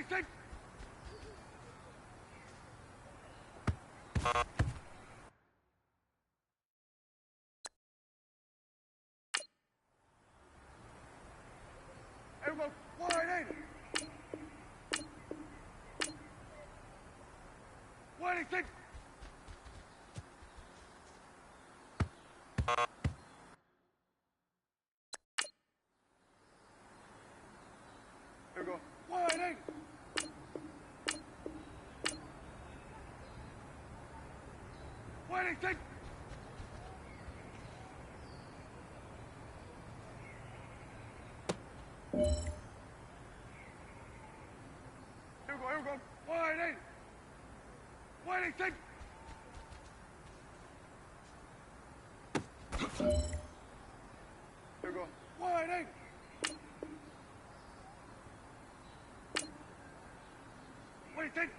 take. Everyone, wide in. Wide in, take. There we go. Wide in. Wide in, take. Here we go. Wide in. Wide in, take. Here we go. Wide in. Wide in, take.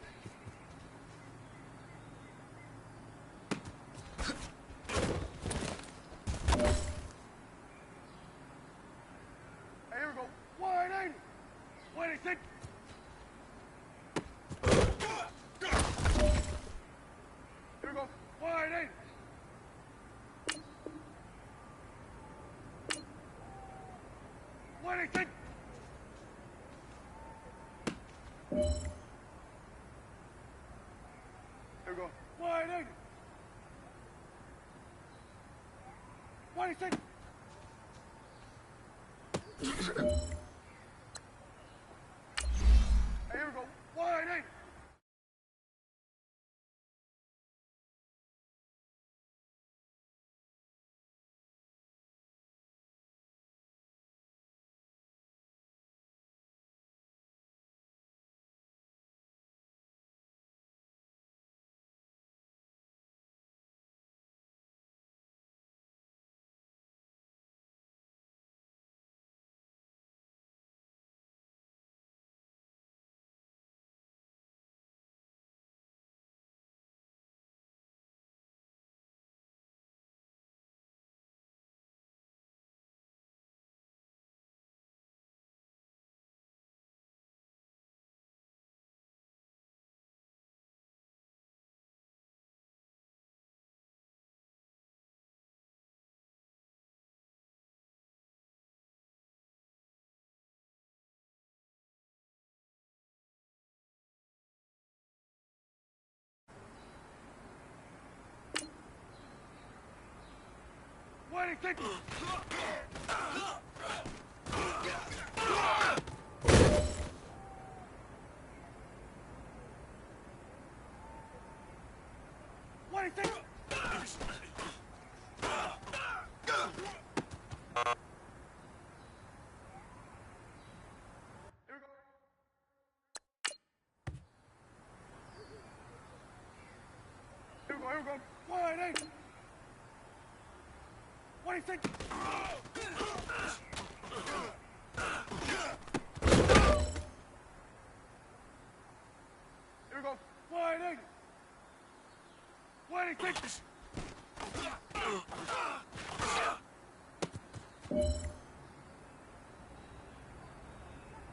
Hey, here we go. Wide in. Wide in, take. Here we go. Wide in. Wide in, take. Here we go. Wide in. Wide in, take. Hey, here we go. Wide in. Wide in, take. Wide in, take. Here we go. Here we go. Here we go. Wide in. Wide in, take. Here we go. Wide in. Wide in, take.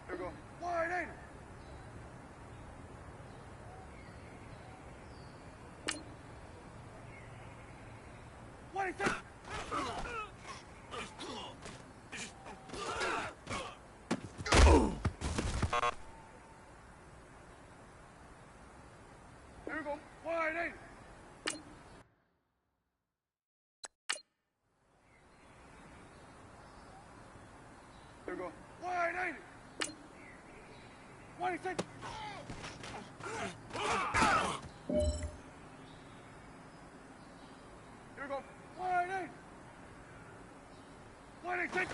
Here we go. Wide in. Wide in, take. Here we go. Wide in. Here we go. Wide in. Wide in, take. Here we go. Wide in. Wide in, take.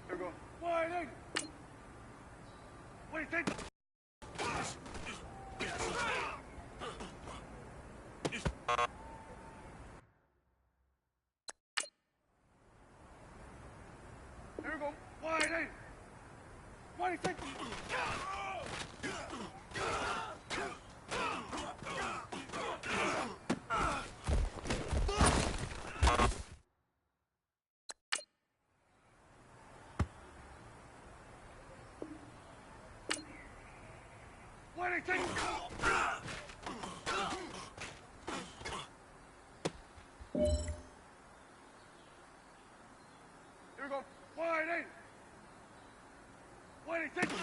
Here we go. Wide in. Wide in, take. Here we go. Wide in. Wide in, take. Why they take it? Here we go. Wide eight. Why they take it?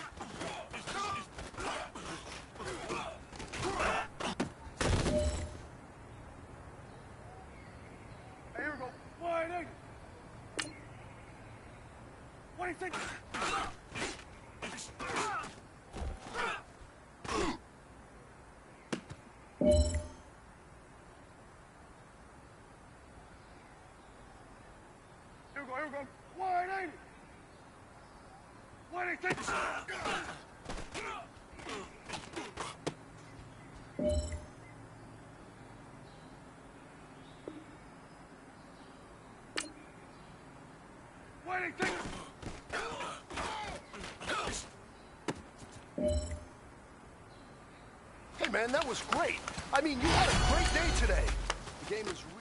Hey, here we go. Wide eight. Why they take it? Here we go. Wide eight. Why they take it? Why they take it? Hey, man, that was great. I mean, you had a great day today. The game is really...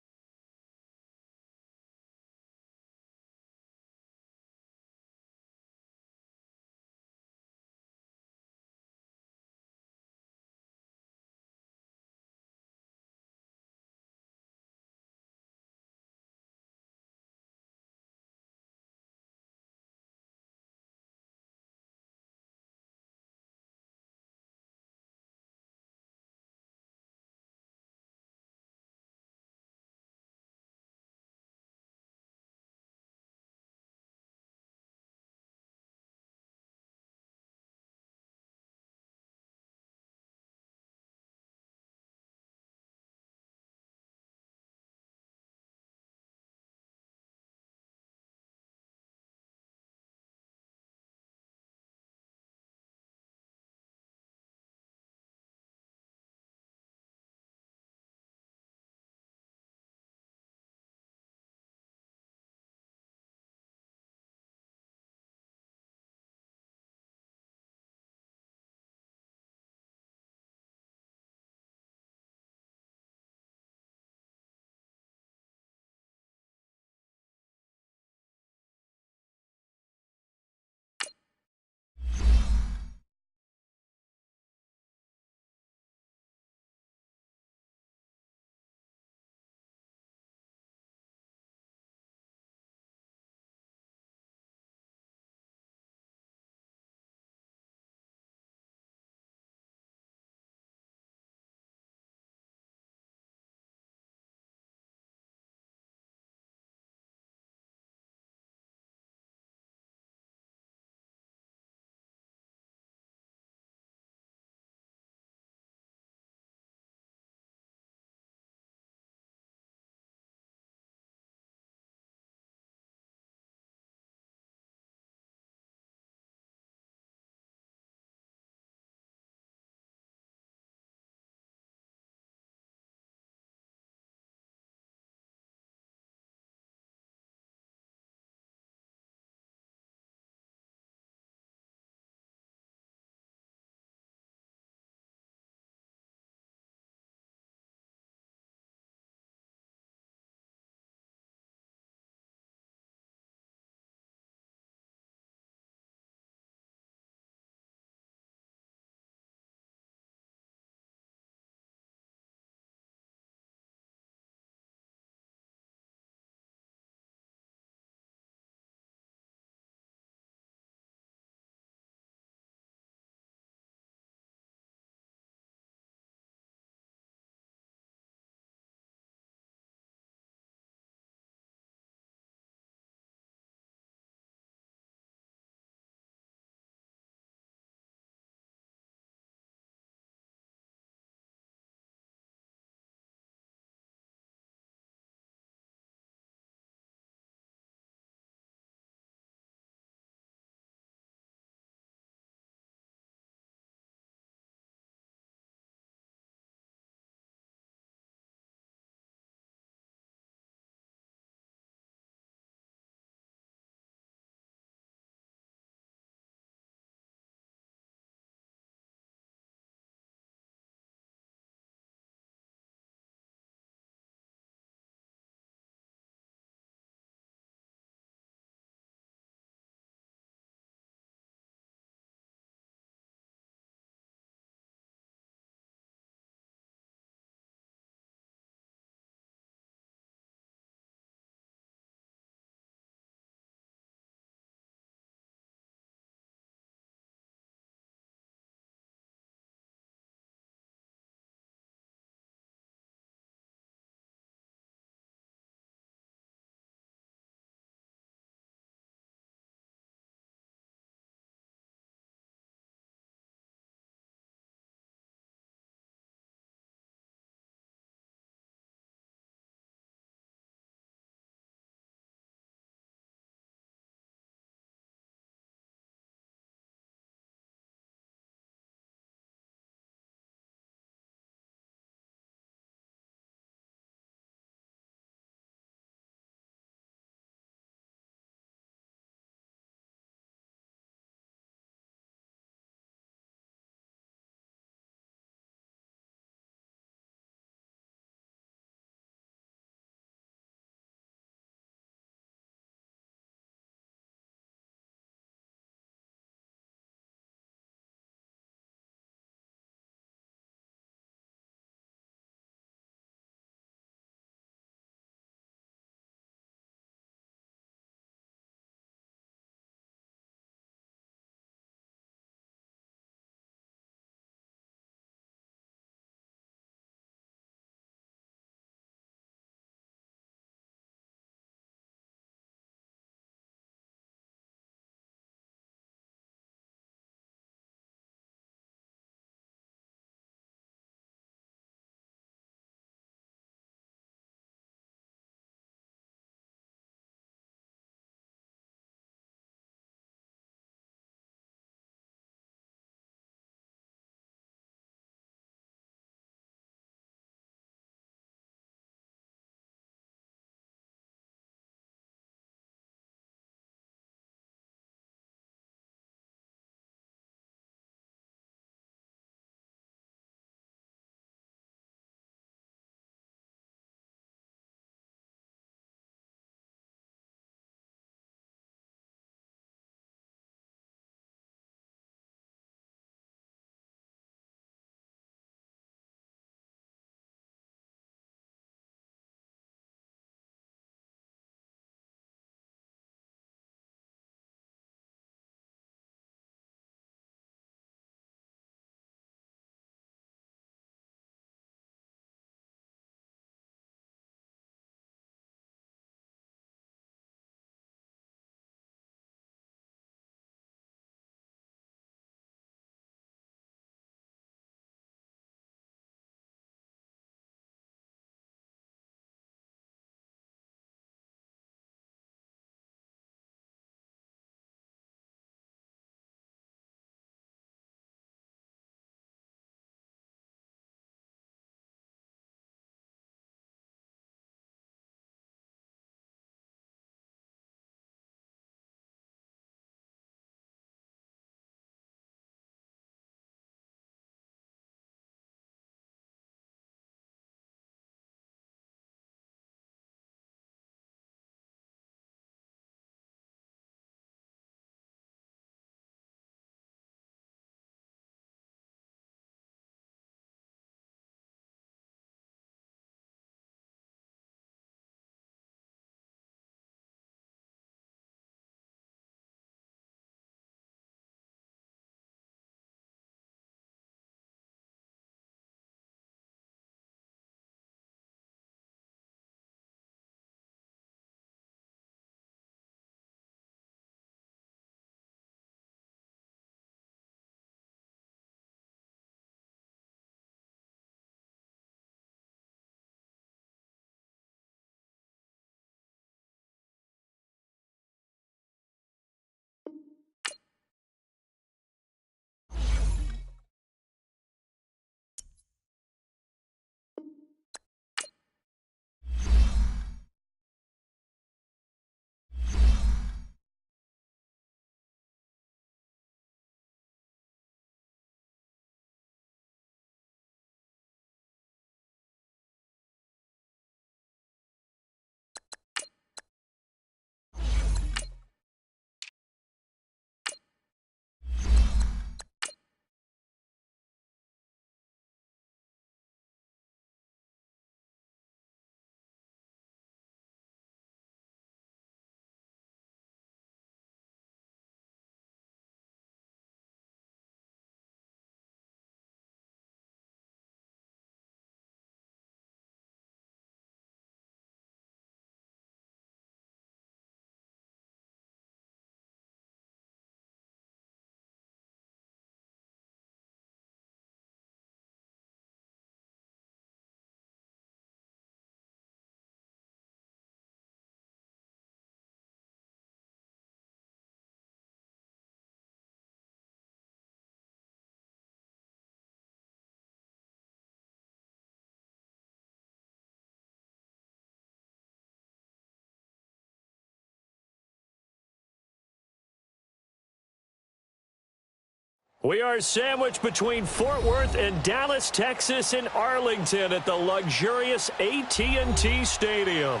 We are sandwiched between Fort Worth and Dallas, Texas, and Arlington at the luxurious AT&T Stadium.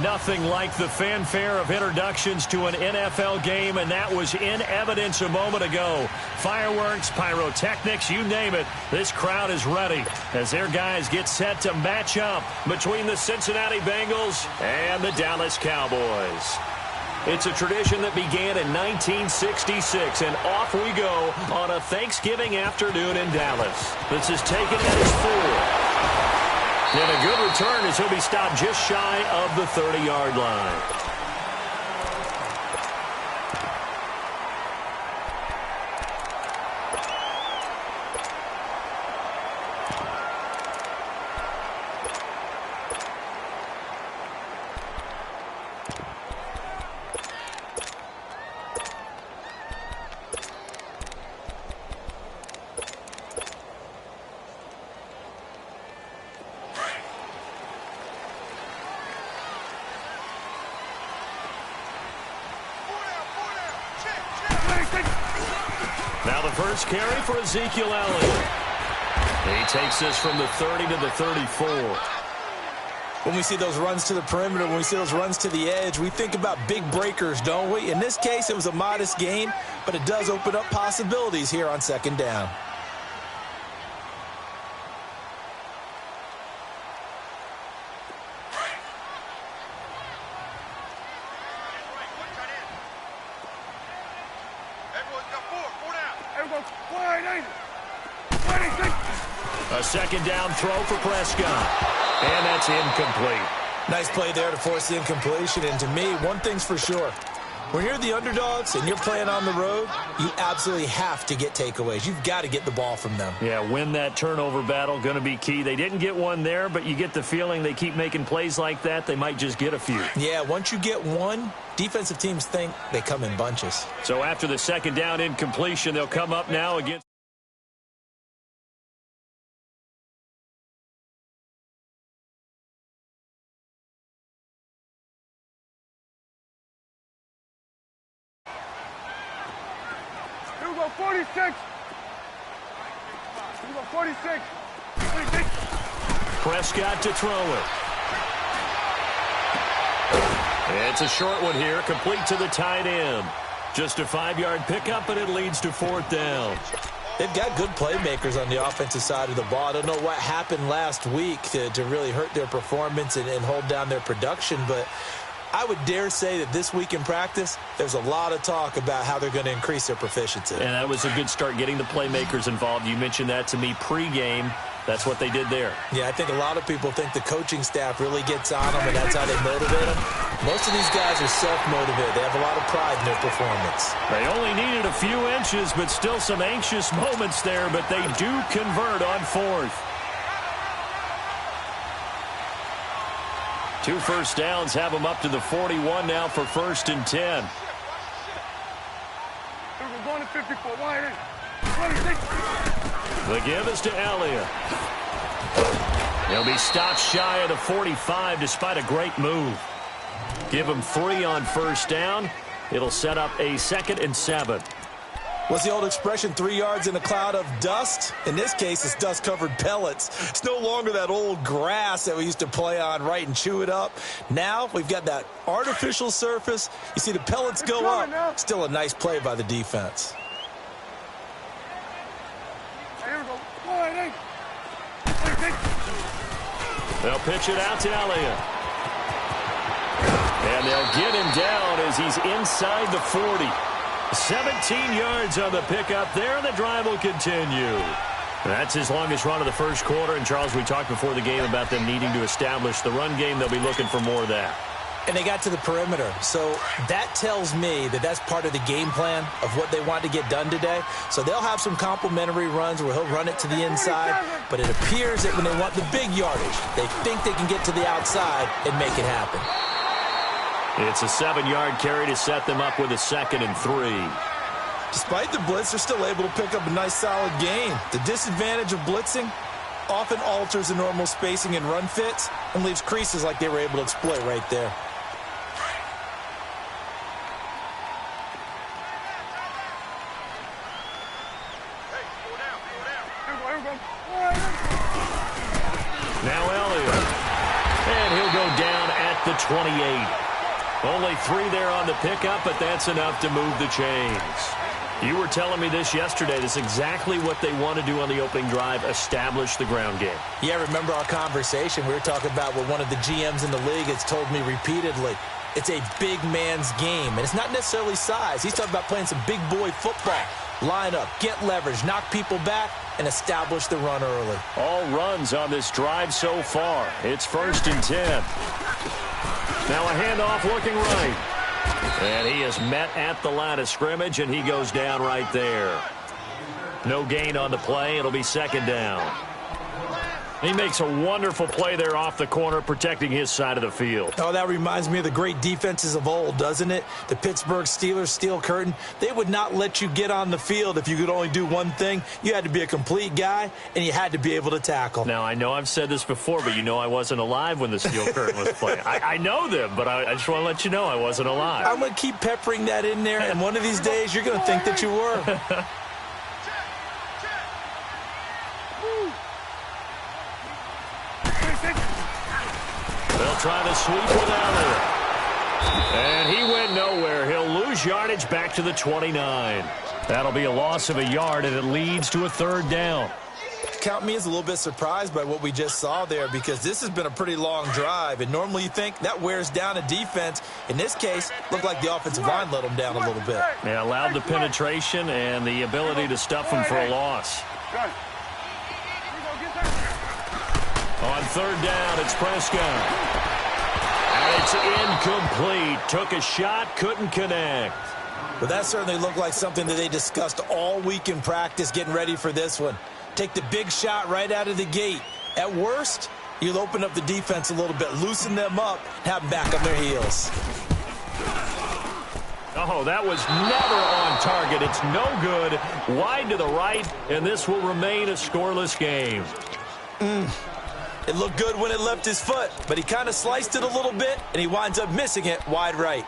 Nothing like the fanfare of introductions to an NFL game, and that was in evidence a moment ago. Fireworks, pyrotechnics, you name it. This crowd is ready as their guys get set to match up between the Cincinnati Bengals and the Dallas Cowboys. It's a tradition that began in 1966, and off we go on a Thanksgiving afternoon in Dallas. This is taken at his 4. And a good return as he'll be stopped just shy of the 30-yard line. Now the first carry for Ezekiel Elliott. He takes this from the 30 to the 34. When we see those runs to the perimeter, when we see those runs to the edge, we think about big breakers, don't we? In this case, it was a modest gain, but it does open up possibilities here on second down. A second down throw for Prescott. And that's incomplete. Nice play there to force the incompletion. And to me, one thing's for sure. When you're the underdogs and you're playing on the road, you absolutely have to get takeaways. You've got to get the ball from them. Yeah, win that turnover battle, going to be key. They didn't get one there, but you get the feeling they keep making plays like that, they might just get a few. Yeah, once you get one, defensive teams think they come in bunches. So after the second down incompletion, they'll come up now against Here we go, 46. Here we go, 46. 46. Prescott to throw it. It's a short one here, complete to the tight end. Just a 5-yard pickup, and it leads to fourth down. They've got good playmakers on the offensive side of the ball. I don't know what happened last week to really hurt their performance and hold down their production, but I would dare say that this week in practice, there's a lot of talk about how they're going to increase their proficiency. And that was a good start, getting the playmakers involved. You mentioned that to me pregame. That's what they did there. Yeah, I think a lot of people think the coaching staff really gets on them, and that's how they motivate them. Most of these guys are self-motivated. They have a lot of pride in their performance. They only needed a few inches, but still some anxious moments there, but they do convert on fourth. 2 first downs have them up to the 41 now for 1st and 10. We're going to 54. Wide in. 26. The give is to Elliott. He'll be stopped shy of the 45 despite a great move. Give him 3 on first down. It'll set up a 2nd and 7. What's the old expression, 3 yards in a cloud of dust? In this case, it's dust-covered pellets. It's no longer that old grass that we used to play on, right, and chew it up. Now we've got that artificial surface. You see the pellets go up. Still a nice play by the defense. Here we go. Wide in. 26. They'll pitch it out to Elliott. And they'll get him down as he's inside the 40. 17 yards on the pickup there, and the drive will continue. That's his longest run of the first quarter. And, Charles, we talked before the game about them needing to establish the run game. They'll be looking for more of that. And they got to the perimeter. So that tells me that that's part of the game plan of what they want to get done today. So they'll have some complimentary runs where he'll run it to the inside. But it appears that when they want the big yardage, they think they can get to the outside and make it happen. It's a 7-yard carry to set them up with a 2nd and 3. Despite the blitz, they're still able to pick up a nice solid gain. The disadvantage of blitzing often alters the normal spacing and run fits and leaves creases like they were able to exploit right there. Now Elliott. And he'll go down at the 28. Only 3 there on the pickup, but that's enough to move the chains. You were telling me this yesterday. This is exactly what they want to do on the opening drive, establish the ground game. Yeah, remember our conversation? We were talking about what one of the GMs in the league has told me repeatedly. It's a big man's game, and it's not necessarily size. He's talking about playing some big boy football. Line up, get leverage, knock people back, and establish the run early. All runs on this drive so far. It's 1st and 10. Now a handoff looking right. And he is met at the line of scrimmage, and he goes down right there. No gain on the play. It'll be 2nd down. He makes a wonderful play there off the corner, protecting his side of the field. Oh, that reminds me of the great defenses of old, doesn't it? The Pittsburgh Steelers, Steel Curtain. They would not let you get on the field if you could only do one thing. You had to be a complete guy, and you had to be able to tackle. Now, I know I've said this before, but you know I wasn't alive when the Steel Curtain was playing. I know them, but I just want to let you know I wasn't alive. I'm going to keep peppering that in there, and one of these days you're going to think that you were. They'll try to sweep with Elliott. And he went nowhere. He'll lose yardage back to the 29. That'll be a loss of a yard, and it leads to a 3rd down. Count me as a little bit surprised by what we just saw there, because this has been a pretty long drive, and normally you think that wears down a defense. In this case, looked like the offensive line let them down a little bit. They allowed the penetration and the ability to stuff them for a loss. On 3rd down, it's Prescott. And it's incomplete. Took a shot, couldn't connect. But that certainly looked like something that they discussed all week in practice, getting ready for this one. Take the big shot right out of the gate. At worst, you'll open up the defense a little bit, loosen them up, have them back on their heels. Oh, that was never on target. It's no good. Wide to the right, and this will remain a scoreless game. It looked good when it left his foot, but he kind of sliced it a little bit, and he winds up missing it wide right.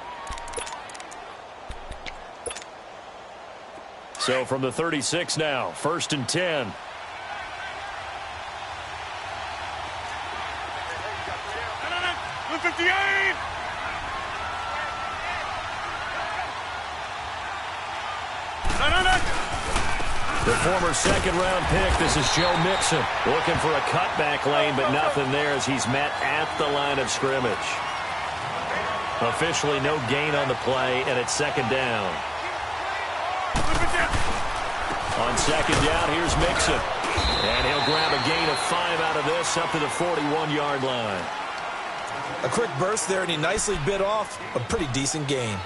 So from the 36 now, 1st and 10. The 58! The former 2nd-round pick, this is Joe Mixon, looking for a cutback lane, but nothing there as he's met at the line of scrimmage. Officially no gain on the play, and it's 2nd down. On 2nd down, here's Mixon. And he'll grab a gain of 5 out of this up to the 41-yard line. A quick burst there, and he nicely bit off a pretty decent gain.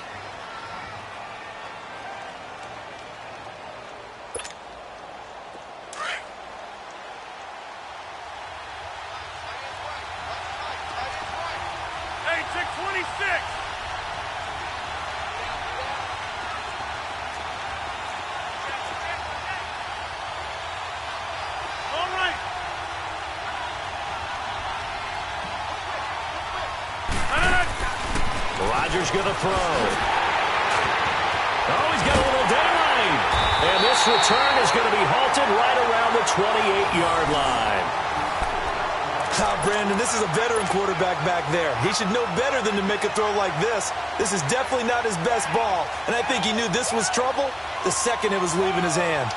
Rodgers going to throw. Oh, he's got a little daylight. And this return is going to be halted right around the 28-yard line. Brandon, this is a veteran quarterback back there. He should know better than to make a throw like this. This is definitely not his best ball. And I think he knew this was trouble the second it was leaving his hand.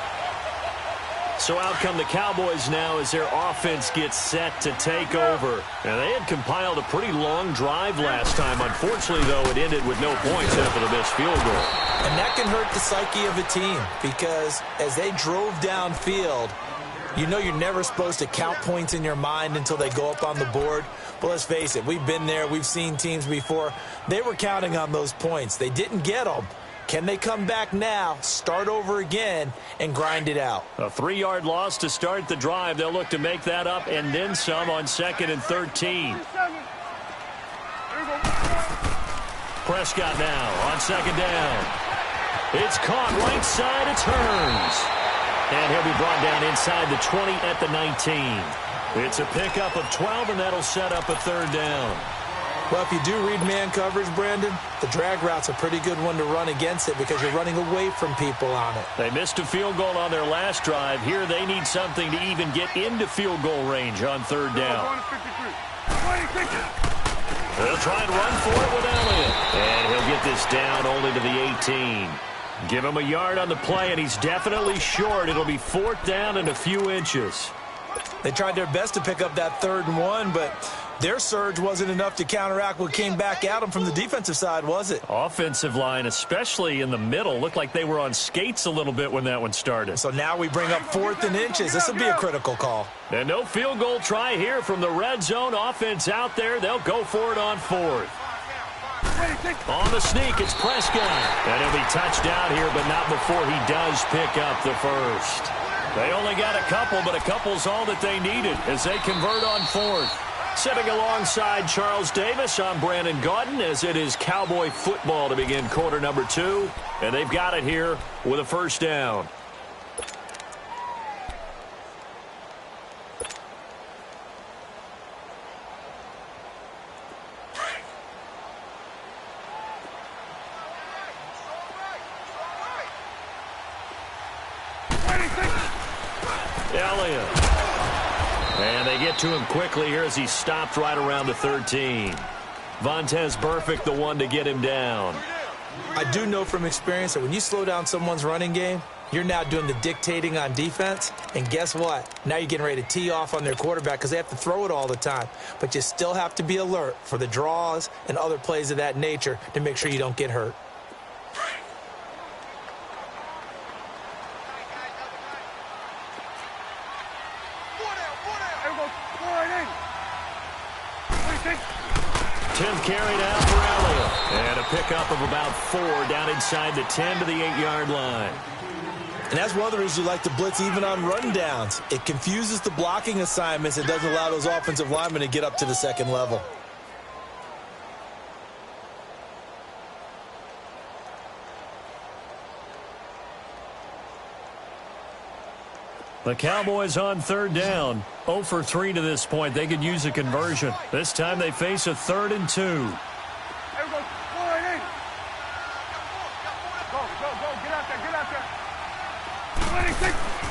So out come the Cowboys now as their offense gets set to take over. Now, they had compiled a pretty long drive last time. Unfortunately, though, it ended with no points after the missed field goal. And that can hurt the psyche of a team because as they drove downfield, you know you're never supposed to count points in your mind until they go up on the board. But let's face it, we've been there. We've seen teams before. They were counting on those points. They didn't get them. Can they come back now, start over again, and grind it out? A 3-yard loss to start the drive. They'll look to make that up and then some on 2nd and 13. Prescott now on 2nd down. It's caught right side. It turns. And he'll be brought down inside the 20 at the 19. It's a pickup of 12, and that'll set up a 3rd down. Well, if you do read man coverage, Brandon, the drag route's a pretty good one to run against it because you're running away from people on it. They missed a field goal on their last drive. Here they need something to even get into field goal range on third down. They'll try and run for it with Elliott. And he'll get this down only to the 18. Give him a yard on the play, and he's definitely short. It'll be 4th down and a few inches. They tried their best to pick up that 3rd and 1, but their surge wasn't enough to counteract what came back at them from the defensive side, was it? Offensive line, especially in the middle, looked like they were on skates a little bit when that one started. So now we bring up 4th and inches. This will be a critical call. And no field goal try here from the red zone. Offense out there. They'll go for it on 4th. On the sneak, it's Prescott. And he'll be touched out here, but not before he does pick up the first. They only got a couple, but a couple's all that they needed as they convert on 4th. Sitting alongside Charles Davis, I'm Brandon Gaudin, as it is Cowboy football to begin quarter number 2. And they've got it here with a first down. Elliott. And they get to him quickly here as he stopped right around the 13. Vontez Burfict, the one to get him down. I do know from experience that when you slow down someone's running game, you're now doing the dictating on defense. And guess what? Now you're getting ready to tee off on their quarterback because they have to throw it all the time. But you still have to be alert for the draws and other plays of that nature to make sure you don't get hurt. Tenth carry down for Elliott. And a pickup of about 4 down inside the 10 to the 8-yard line. And that's one of the reasons you like to blitz even on run downs. It confuses the blocking assignments. It doesn't allow those offensive linemen to get up to the second level. The Cowboys on third down. 0 for 3 to this point. They could use a conversion. This time they face a 3rd and 2. Go, get out there, get out there. 26.